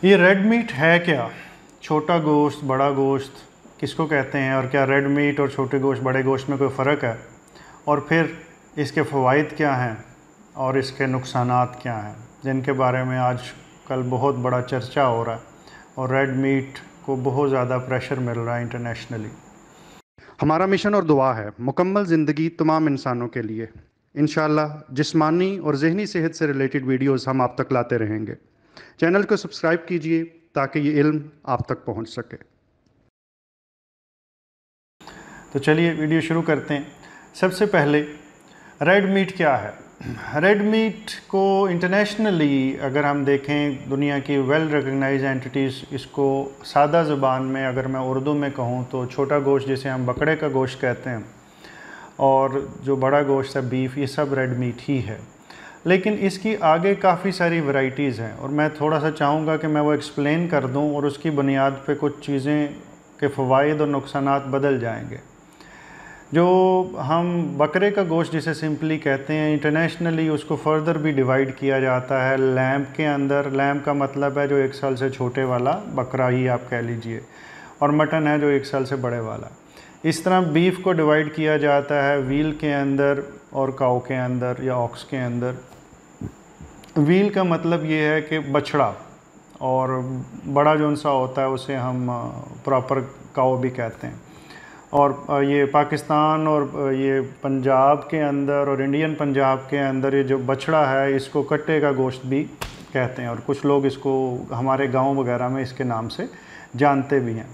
ये red meat है क्या? छोटा गोश्त, बड़ा गोश्त किसको कहते हैं? और क्या रेड मीट और छोटे गोश्त, बड़े गोश्त में कोई फ़र्क है? और फिर इसके फ़वाइद क्या हैं और इसके नुकसानात क्या हैं, जिनके बारे में आज कल बहुत बड़ा चर्चा हो रहा है और रेड मीट को बहुत ज़्यादा प्रेशर मिल रहा है इंटरनेशनली। हमारा मिशन और दुआ है मुकम्मल ज़िंदगी तमाम इंसानों के लिए। इंशाअल्लाह जिस्मानी और ज़हनी सेहत से रिलेटेड वीडियोस हम आप तक लाते रहेंगे। चैनल को सब्सक्राइब कीजिए ताकि ये इल्म आप तक पहुंच सके। तो चलिए वीडियो शुरू करते हैं। सबसे पहले रेड मीट क्या है? रेड मीट को इंटरनेशनली अगर हम देखें, दुनिया की वेल रिकग्नाइज एंटिटीज़ इसको सादा ज़ुबान में अगर मैं उर्दू में कहूँ तो छोटा गोश्त, जिसे हम बकरे का गोश्त कहते हैं, और जो बड़ा गोश्त है बीफ, ये सब रेड मीट ही है। लेकिन इसकी आगे काफ़ी सारी वैरायटीज़ हैं और मैं थोड़ा सा चाहूँगा कि मैं वो एक्सप्लेन कर दूँ और उसकी बुनियाद पे कुछ चीज़ें के फ़वाइद और नुकसानात बदल जाएंगे। जो हम बकरे का गोश्त जिसे सिंपली कहते हैं, इंटरनेशनली उसको फर्दर भी डिवाइड किया जाता है लैम्ब के अंदर। लैम्ब का मतलब है जो 1 साल से छोटे वाला, बकरा ही आप कह लीजिए, और मटन है जो 1 साल से बड़े वाला। इस तरह बीफ को डिवाइड किया जाता है व्हील के अंदर और काऊ के अंदर या ऑक्स के अंदर। व्हील का मतलब ये है कि बछड़ा, और बड़ा जो सा होता है उसे हम प्रॉपर काऊ भी कहते हैं। और ये पाकिस्तान और ये पंजाब के अंदर और इंडियन पंजाब के अंदर ये जो बछड़ा है इसको कट्टे का गोश्त भी कहते हैं, और कुछ लोग इसको हमारे गांव वगैरह में इसके नाम से जानते भी हैं।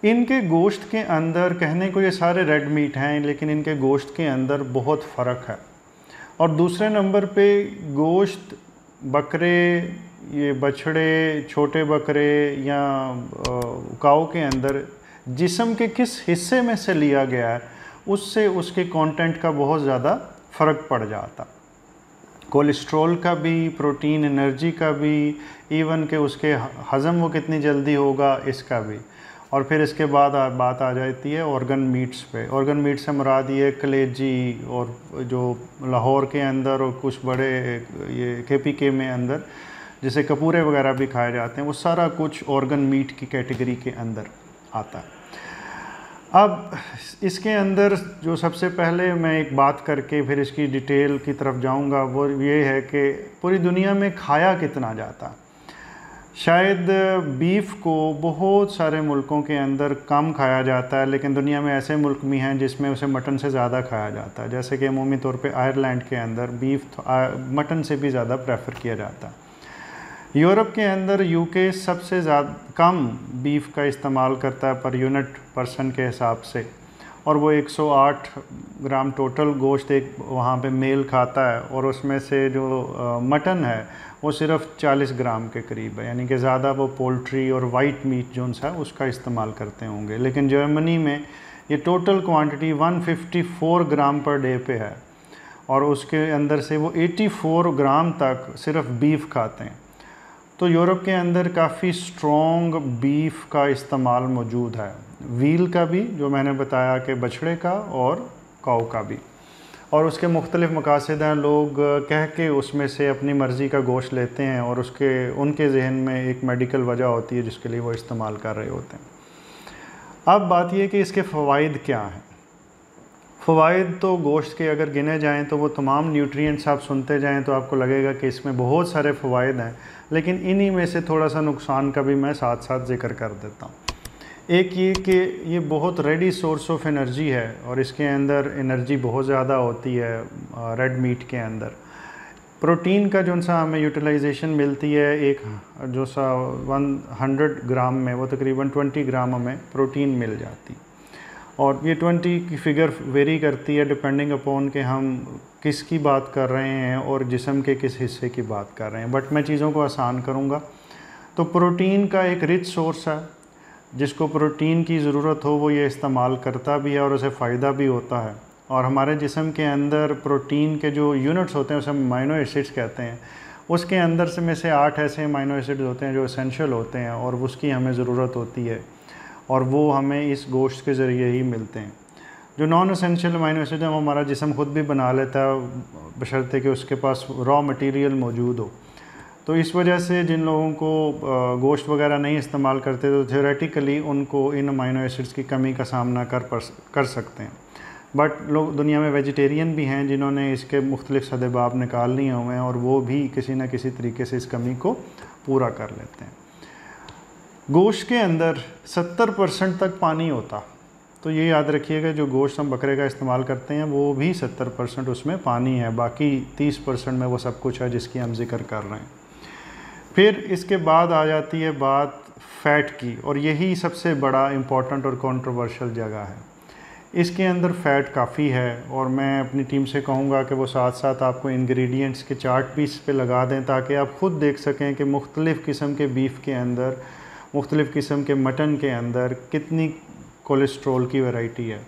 इनके गोश्त के अंदर कहने को ये सारे रेड मीट हैं, लेकिन इनके गोश्त के अंदर बहुत फ़र्क है। और दूसरे नंबर पे गोश्त बकरे, ये बछड़े, छोटे बकरे या काऊ के अंदर जिस्म के किस हिस्से में से लिया गया है उससे उसके कंटेंट का बहुत ज़्यादा फ़र्क पड़ जाता। कोलेस्ट्रॉल का भी, प्रोटीन एनर्जी का भी, इवन के उसके हज़म वो कितनी जल्दी होगा इसका भी। और फिर इसके बाद बात आ जाती है ऑर्गन मीट्स पे। ऑर्गन मीट से मुराद ये कलेजी, और जो लाहौर के अंदर और कुछ बड़े ये KPK में अंदर जैसे कपूरे वगैरह भी खाए जाते हैं, वो सारा कुछ ऑर्गन मीट की कैटेगरी के अंदर आता है। अब इसके अंदर जो सबसे पहले मैं एक बात करके फिर इसकी डिटेल की तरफ जाऊंगा, वो ये है कि पूरी दुनिया में खाया कितना जाता। शायद बीफ को बहुत सारे मुल्कों के अंदर कम खाया जाता है, लेकिन दुनिया में ऐसे मुल्क भी हैं जिसमें उसे मटन से ज़्यादा खाया जाता है। जैसे कि अमूमी तौर पे आयरलैंड के अंदर बीफ मटन से भी ज़्यादा प्रेफर किया जाता है। यूरोप के अंदर UK सबसे ज़्यादा कम बीफ का इस्तेमाल करता है पर यूनिट पर्सन के हिसाब से, और वो 108 ग्राम टोटल गोश्त एक वहाँ पे मेल खाता है, और उसमें से जो मटन है वो सिर्फ 40 ग्राम के करीब है, यानी कि ज़्यादा वो पोल्ट्री और वाइट मीट जो सा उसका इस्तेमाल करते होंगे। लेकिन जर्मनी में ये टोटल क्वांटिटी 154 ग्राम पर डे पे है, और उसके अंदर से वो 84 ग्राम तक सिर्फ बीफ खाते हैं। तो यूरोप के अंदर काफ़ी स्ट्रॉन्ग बीफ का इस्तेमाल मौजूद है, व्हील का भी जो मैंने बताया कि बछड़े का, और काऊ का भी। और उसके मुख्तलिफ मकासद हैं, लोग कह के उसमें से अपनी मर्ज़ी का गोश्त लेते हैं और उनके जहन में एक मेडिकल वजह होती है जिसके लिए वो इस्तेमाल कर रहे होते हैं। अब बात यह कि इसके फ़वाइद क्या हैं। फ़वाइद तो गोश्त के अगर गिने जाएं तो वो तमाम न्यूट्रिएंट्स आप सुनते जाएं तो आपको लगेगा कि इसमें बहुत सारे फ़वाइद हैं, लेकिन इन्हीं में से थोड़ा सा नुकसान का भी मैं साथ साथ जिक्र कर देता हूँ। एक ये कि ये बहुत रेडी सोर्स ऑफ एनर्जी है, और इसके अंदर एनर्जी बहुत ज़्यादा होती है रेड मीट के अंदर। प्रोटीन का जो सा हमें यूटिलाइजेशन मिलती है, एक जो सा 100 ग्राम में वो तकरीबन 20 ग्राम हमें प्रोटीन मिल जाती, और ये 20 की फ़िगर वेरी करती है डिपेंडिंग अपॉन कि हम किसकी बात कर रहे हैं और जिस्म के किस हिस्से की बात कर रहे हैं। बट मैं चीज़ों को आसान करूँगा। तो प्रोटीन का एक रिच सोर्स है, जिसको प्रोटीन की ज़रूरत हो वो ये इस्तेमाल करता भी है और उसे फ़ायदा भी होता है। और हमारे जिस्म के अंदर प्रोटीन के जो यूनिट्स होते हैं उसे हम अमीनो एसिड्स कहते हैं। उसके अंदर से में से 8 ऐसे अमीनो एसिड्स होते हैं जो एसेंशियल होते हैं और उसकी हमें ज़रूरत होती है, और वो हमें इस गोश्त के ज़रिए ही मिलते हैं। जो नॉन एसेंशियल अमीनो एसिड है हमारा जिस्म खुद भी बना लेता है, बशर्ते कि उसके पास रॉ मटेरियल मौजूद हो। तो इस वजह से जिन लोगों को गोश्त वगैरह नहीं इस्तेमाल करते तो थ्योरेटिकली उनको इन अमीनो एसिड्स की कमी का सामना कर सकते हैं। बट लोग दुनिया में वेजिटेरियन भी हैं जिन्होंने इसके मुख्तलिफ सदबाब निकाल लिए हुए हैं और वो भी किसी न किसी तरीके से इस कमी को पूरा कर लेते हैं। गोश्त के अंदर 70% तक पानी होता, तो ये याद रखिएगा जो गोश्त हम बकरे का इस्तेमाल करते हैं वो भी 70% उसमें पानी है, बाकी 30% में वो सब कुछ है जिसकी हम जिक्र कर रहे हैं। फिर इसके बाद आ जाती है बात फ़ैट की, और यही सबसे बड़ा इम्पॉर्टेंट और कंट्रोवर्शियल जगह है। इसके अंदर फ़ैट काफ़ी है और मैं अपनी टीम से कहूँगा कि वो साथ साथ आपको इंग्रेडिएंट्स के चार्ट भी इस पे लगा दें ताकि आप ख़ुद देख सकें कि मुख्तलिफ़ किस्म के बीफ के अंदर, मुख्तलिफ़ किस्म के मटन के अंदर कितनी कोलेस्ट्रॉल की वैरायटी है।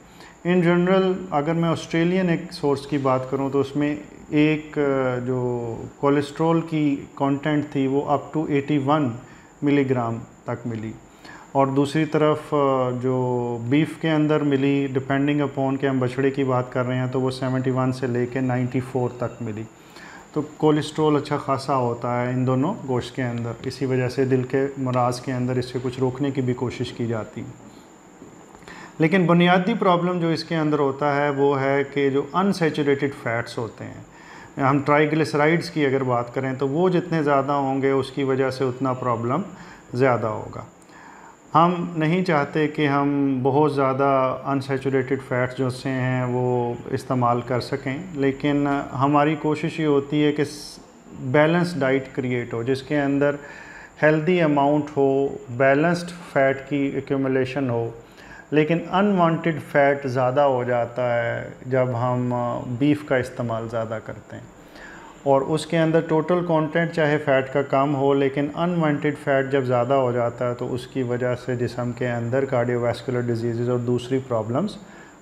इन जनरल अगर मैं ऑस्ट्रेलियन एक सोर्स की बात करूं तो उसमें एक जो कोलेस्ट्रॉल की कंटेंट थी वो अप टू 81 मिलीग्राम तक मिली, और दूसरी तरफ जो बीफ के अंदर मिली, डिपेंडिंग अपॉन कि हम बछड़े की बात कर रहे हैं, तो वो 71 से लेके 94 तक मिली। तो कोलेस्ट्रॉल अच्छा खासा होता है इन दोनों गोश्त के अंदर, इसी वजह से दिल के मराज के अंदर इससे कुछ रोकने की भी कोशिश की जाती है। लेकिन बुनियादी प्रॉब्लम जो इसके अंदर होता है वो है कि जो अनसैचुरेटेड फ़ैट्स होते हैं, हम ट्राइग्लिसराइड्स की अगर बात करें तो वो जितने ज़्यादा होंगे उसकी वजह से उतना प्रॉब्लम ज़्यादा होगा। हम नहीं चाहते कि हम बहुत ज़्यादा अनसैचुरेटेड फ़ैट्स जो से हैं वो इस्तेमाल कर सकें, लेकिन हमारी कोशिश ये होती है कि बैलेंस डाइट क्रिएट हो जिसके अंदर हेल्दी अमाउंट हो, बैलेंस्ड फ़ैट की एक्यूमुलेशन हो, लेकिन अनवांटेड फ़ैट ज़्यादा हो जाता है जब हम बीफ का इस्तेमाल ज़्यादा करते हैं, और उसके अंदर टोटल कंटेंट चाहे फ़ैट का कम हो लेकिन अनवांटेड फ़ैट जब ज़्यादा हो जाता है तो उसकी वजह से जिस्म के अंदर कार्डियोवैस्कुलर डिजीज़ और दूसरी प्रॉब्लम्स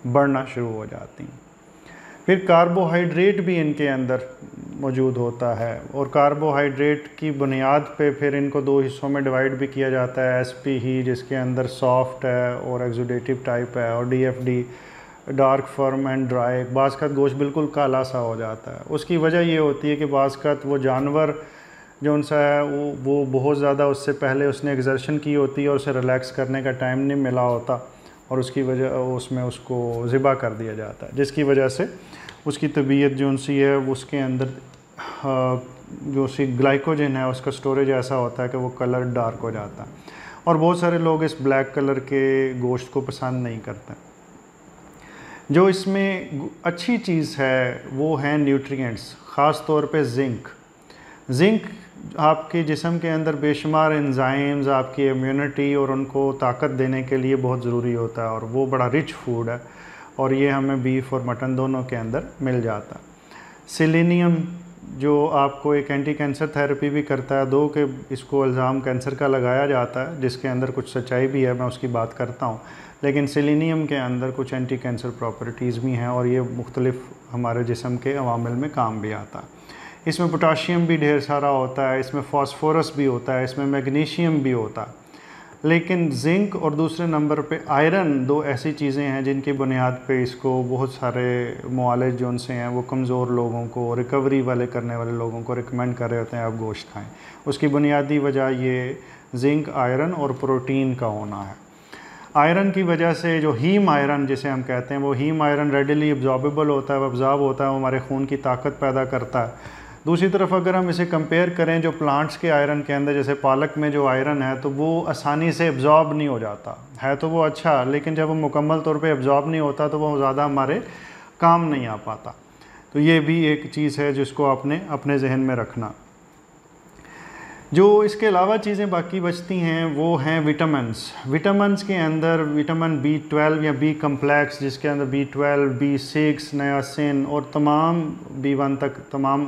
बढ़ना शुरू हो जाती हैं। फिर कार्बोहाइड्रेट भी इनके अंदर मौजूद होता है, और कार्बोहाइड्रेट की बुनियाद पे फिर इनको दो हिस्सों में डिवाइड भी किया जाता है। एसपी ही जिसके अंदर सॉफ्ट है और एक्सुडेटिव टाइप है, और DFD dark firm and dry. बाज़ का गोश्त बिल्कुल काला सा हो जाता है। उसकी वजह ये होती है कि बाज़ का वो जानवर जो उनसा है वो बहुत ज़्यादा उससे पहले उसने एक्सर्शन की होती है और उसे रिलैक्स करने का टाइम नहीं मिला होता, और उसकी वजह उसमें उसको ज़िबा कर दिया जाता है, जिसकी वजह से उसकी तबीयत जो उनसी है उसके अंदर जो सी ग्लाइकोजन है उसका स्टोरेज ऐसा होता है कि वो कलर डार्क हो जाता है, और बहुत सारे लोग इस ब्लैक कलर के गोश्त को पसंद नहीं करते। जो इसमें अच्छी चीज़ है वो है न्यूट्रिएंट्स, ख़ास तौर पे जिंक आपके जिस्म के अंदर बेशुमार एंजाइम्स आपकी इम्यूनिटी और उनको ताकत देने के लिए बहुत ज़रूरी होता है, और वो बड़ा रिच फूड है, और ये हमें बीफ और मटन दोनों के अंदर मिल जाता है। सेलेनियम जो आपको एक एंटी कैंसर थेरेपी भी करता है, दो कि इसको इल्ज़ाम कैंसर का लगाया जाता है जिसके अंदर कुछ सच्चाई भी है, मैं उसकी बात करता हूँ, लेकिन सेलेनियम के अंदर कुछ एंटी कैंसर प्रॉपर्टीज़ भी हैं और ये मुख्तलिफ़ हमारे जिस्म के अवामिल में काम भी आता है। इसमें पोटाशियम भी ढेर सारा होता है, इसमें फास्फोरस भी होता है, इसमें मैग्नीशियम भी होता है, लेकिन जिंक और दूसरे नंबर पे आयरन दो ऐसी चीज़ें हैं जिनकी बुनियाद पे इसको बहुत सारे मुआलिज जो उनसे हैं वो कमज़ोर लोगों को, रिकवरी वाले करने वाले लोगों को रिकमेंड कर रहे होते हैं आप गोश्त खाएं। उसकी बुनियादी वजह ये जिंक, आयरन और प्रोटीन का होना है। आयरन की वजह से जो हीम आयरन जिसे हम कहते हैं, वो हीम आयरन रेडिली एब्जॉर्बेबल होता है, वो एब्जॉर्ब होता है, वो हमारे खून की ताकत पैदा करता है। दूसरी तरफ अगर हम इसे कंपेयर करें जो प्लांट्स के आयरन के अंदर, जैसे पालक में जो आयरन है तो वो आसानी से एब्जॉर्ब नहीं हो जाता है, तो वो अच्छा, लेकिन जब वो मुकम्मल तौर पे एब्जॉर्ब नहीं होता तो वो ज़्यादा हमारे काम नहीं आ पाता। तो ये भी एक चीज़ है जिसको आपने अपने जहन में रखना। जो इसके अलावा चीज़ें बाकी बचती हैं वो हैं विटामिन्स के अंदर विटामिन B12 या B कम्प्लेक्स, जिसके अंदर B12, B6, नियासिन और तमाम B1 तक तमाम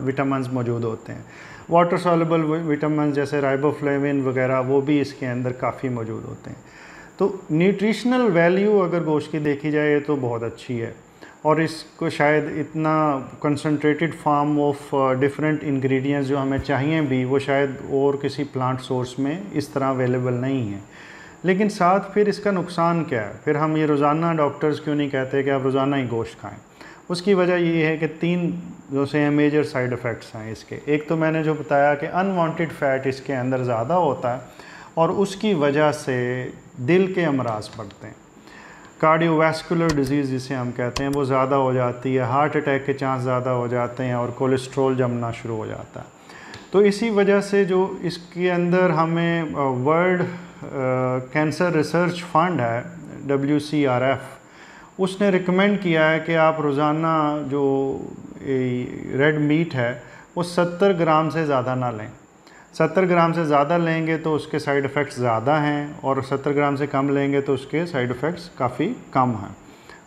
विटामिन्स मौजूद होते हैं। वाटर सॉल्युबल विटामिन जैसे राइबोफ्लेविन वगैरह वो भी इसके अंदर काफ़ी मौजूद होते हैं। तो न्यूट्रिशनल वैल्यू अगर गोश्त की देखी जाए तो बहुत अच्छी है, और इसको शायद इतना concentrated form of different ingredients जो हमें चाहिए भी वो शायद और किसी प्लांट सोर्स में इस तरह अवेलेबल नहीं है। लेकिन साथ फिर इसका नुकसान क्या है? फिर हम ये रोज़ाना डॉक्टर्स क्यों नहीं कहते कि आप रोज़ाना ही गोश्त खाएं? उसकी वजह ये है कि 3 जो से मेजर साइड इफ़ेक्ट्स हैं इसके। एक तो मैंने जो बताया कि अनवांटेड फ़ैट इसके अंदर ज़्यादा होता है और उसकी वजह से दिल के अमराज बढ़ते हैं, कार्डियोवैस्कुलर डिजीज़ जिसे हम कहते हैं वो ज़्यादा हो जाती है, हार्ट अटैक के चांस ज़्यादा हो जाते हैं और कोलेस्ट्रॉल जमना शुरू हो जाता है। तो इसी वजह से जो इसके अंदर हमें वर्ल्ड कैंसर रिसर्च फंड है WCRF, उसने रिकमेंड किया है कि आप रोज़ाना जो रेड मीट है वो 70 ग्राम से ज़्यादा ना लें। 70 ग्राम से ज़्यादा लेंगे तो उसके साइड इफ़ेक्ट्स ज़्यादा हैं और 70 ग्राम से कम लेंगे तो उसके साइड इफ़ेक्ट्स काफ़ी कम हैं।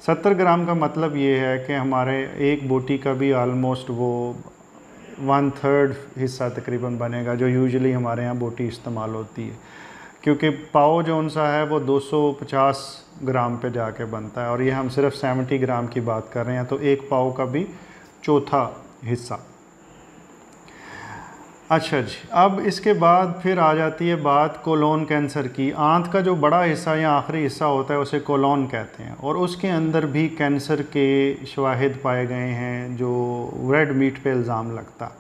70 ग्राम का मतलब ये है कि हमारे एक बोटी का भी आलमोस्ट वो 1/3 हिस्सा तकरीबन बनेगा जो यूजुअली हमारे यहाँ बोटी इस्तेमाल होती है, क्योंकि पाव जो सा है वो 250 ग्राम पे जाके बनता है और ये हम सिर्फ 70 ग्राम की बात कर रहे हैं, तो एक पाव का भी चौथा हिस्सा। अच्छा जी, अब इसके बाद फिर आ जाती है बात कोलोन कैंसर की। आंत का जो बड़ा हिस्सा या आखिरी हिस्सा होता है उसे कोलोन कहते हैं और उसके अंदर भी कैंसर के शवाहिद पाए गए हैं जो रेड मीट पे इल्ज़ाम लगता।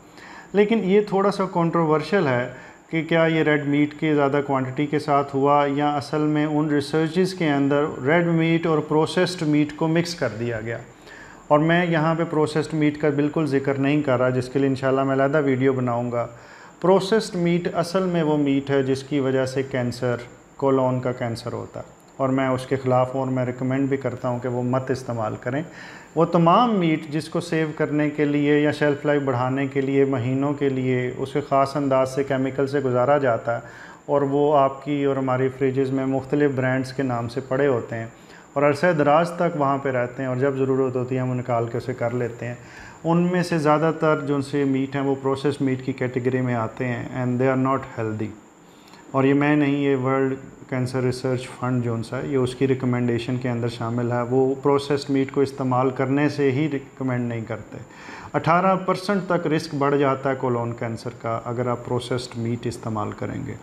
लेकिन ये थोड़ा सा कंट्रोवर्शियल है कि क्या ये रेड मीट के ज़्यादा क्वांटिटी के साथ हुआ या असल में उन रिसर्चेस के अंदर रेड मीट और प्रोसेस्ड मीट को मिक्स कर दिया गया। और मैं यहाँ पे प्रोसेस्ड मीट का बिल्कुल जिक्र नहीं कर रहा, जिसके लिए इंशाल्लाह मैं अलग वीडियो बनाऊँगा। प्रोसेस्ड मीट असल में वो मीट है जिसकी वजह से कैंसर, कोलोन का कैंसर होता है और मैं उसके ख़िलाफ़ और मैं रिकमेंड भी करता हूँ कि वो मत इस्तेमाल करें। वो तमाम मीट जिसको सेव करने के लिए या शेल्फ़ लाइफ बढ़ाने के लिए महीनों के लिए उसके ख़ास अंदाज से केमिकल से गुजारा जाता है और वो आपकी और हमारी फ्रिजेज़ में मुख्तलिफ़ ब्रांड्स के नाम से पड़े होते हैं और अरसे दराज तक वहाँ पे रहते हैं और जब ज़रूरत होती है हम निकाल के उसे कर लेते हैं। उनमें से ज़्यादातर जो से मीट हैं वो प्रोसेस मीट की कैटेगरी में आते हैं and they are not healthy. और ये मैं नहीं, ये वर्ल्ड कैंसर रिसर्च फंड जो सा है ये उसकी रिकमेंडेशन के अंदर शामिल है। वो प्रोसेस्ड मीट को इस्तेमाल करने से ही रिकमेंड नहीं करते। 18% तक रिस्क बढ़ जाता है कोलोन कैंसर का अगर आप प्रोसेस्ड मीट इस्तेमाल करेंगे।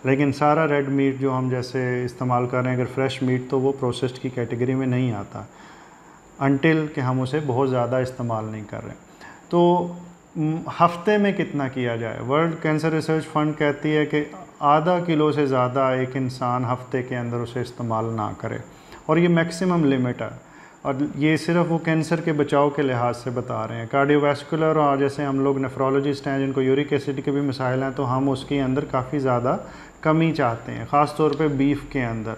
लेकिन सारा रेड मीट जो हम जैसे इस्तेमाल कर रहे हैं अगर फ्रेश मीट तो वो प्रोसेस्ड की कैटेगरी में नहीं आता अनटिल कि हम उसे बहुत ज़्यादा इस्तेमाल नहीं कर रहे। तो हफ्ते में कितना किया जाए? वर्ल्ड कैंसर रिसर्च फंड कहती है कि आधा किलो से ज़्यादा एक इंसान हफ्ते के अंदर उसे इस्तेमाल ना करे और ये मैक्सिमम लिमिट है। और ये सिर्फ वो कैंसर के बचाव के लिहाज से बता रहे हैं। कार्डियोवैस्कुलर और जैसे हम लोग नेफ्रोलॉजिस्ट हैं जिनको यूरिक एसिड के भी मसाइल हैं तो हम उसके अंदर काफ़ी ज़्यादा कमी चाहते हैं, ख़ास तौर पे बीफ के अंदर।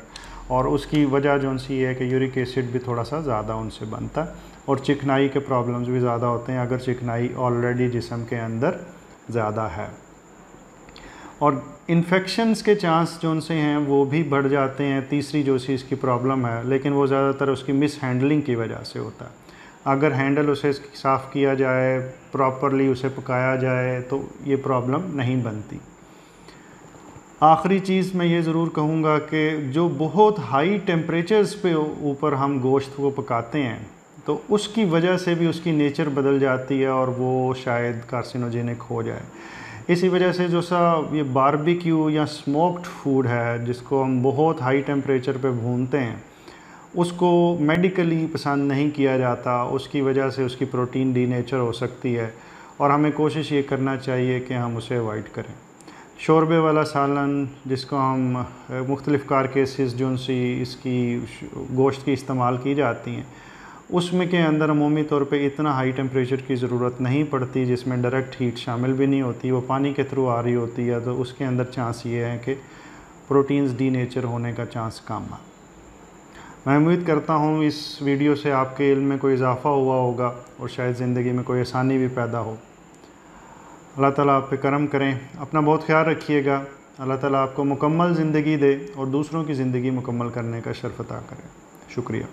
और उसकी वजह जो सी है कि यूरिक एसिड भी थोड़ा सा ज़्यादा उनसे बनता है और चिकनाई के प्रॉब्लम्स भी ज़्यादा होते हैं अगर चिकनाई ऑलरेडी जिस्म के अंदर ज़्यादा है। और इन्फेक्शंस के चांस जो उनसे हैं वो भी बढ़ जाते हैं। तीसरी जो सी इसकी प्रॉब्लम है, लेकिन वो ज़्यादातर उसकी मिस हैंडलिंग की वजह से होता है। अगर हैंडल उसे साफ़ किया जाए, प्रॉपरली उसे पकाया जाए तो ये प्रॉब्लम नहीं बनती। आखिरी चीज़ मैं ये ज़रूर कहूँगा कि जो बहुत हाई टेम्परेचर्स पे ऊपर हम गोश्त को पकाते हैं तो उसकी वजह से भी उसकी नेचर बदल जाती है और वो शायद कार्सिनोजेनिक हो जाए। इसी वजह से जो सा ये बारबेक्यू या स्मोक्ड फूड है जिसको हम बहुत हाई टेम्परेचर पे भूनते हैं उसको मेडिकली पसंद नहीं किया जाता। उसकी वजह से उसकी प्रोटीन डीनेचर हो सकती है और हमें कोशिश ये करना चाहिए कि हम उसे अवॉइड करें। शोरबे वाला सालन जिसको हम मुख्तलिफ़ कार केसेस जो सी इसकी गोश्त की इस्तेमाल की जाती हैं उसमें के अंदर अमूमी तौर पे इतना हाई टेम्परेचर की ज़रूरत नहीं पड़ती, जिसमें डायरेक्ट हीट शामिल भी नहीं होती, वो पानी के थ्रू आ रही होती है, तो उसके अंदर चांस ये है कि प्रोटीन्स डीनेचर होने का चांस कम है। मैं उम्मीद करता हूँ इस वीडियो से आपके इल्म में कोई इजाफ़ा हुआ होगा और शायद ज़िंदगी में कोई आसानी भी पैदा हो। अल्लाह ताला आप पे करम करें। अपना बहुत ख्याल रखिएगा। अल्लाह ताला आपको मुकम्मल ज़िंदगी दे और दूसरों की ज़िंदगी मुकम्मल करने का शर्फ अता करें। शुक्रिया।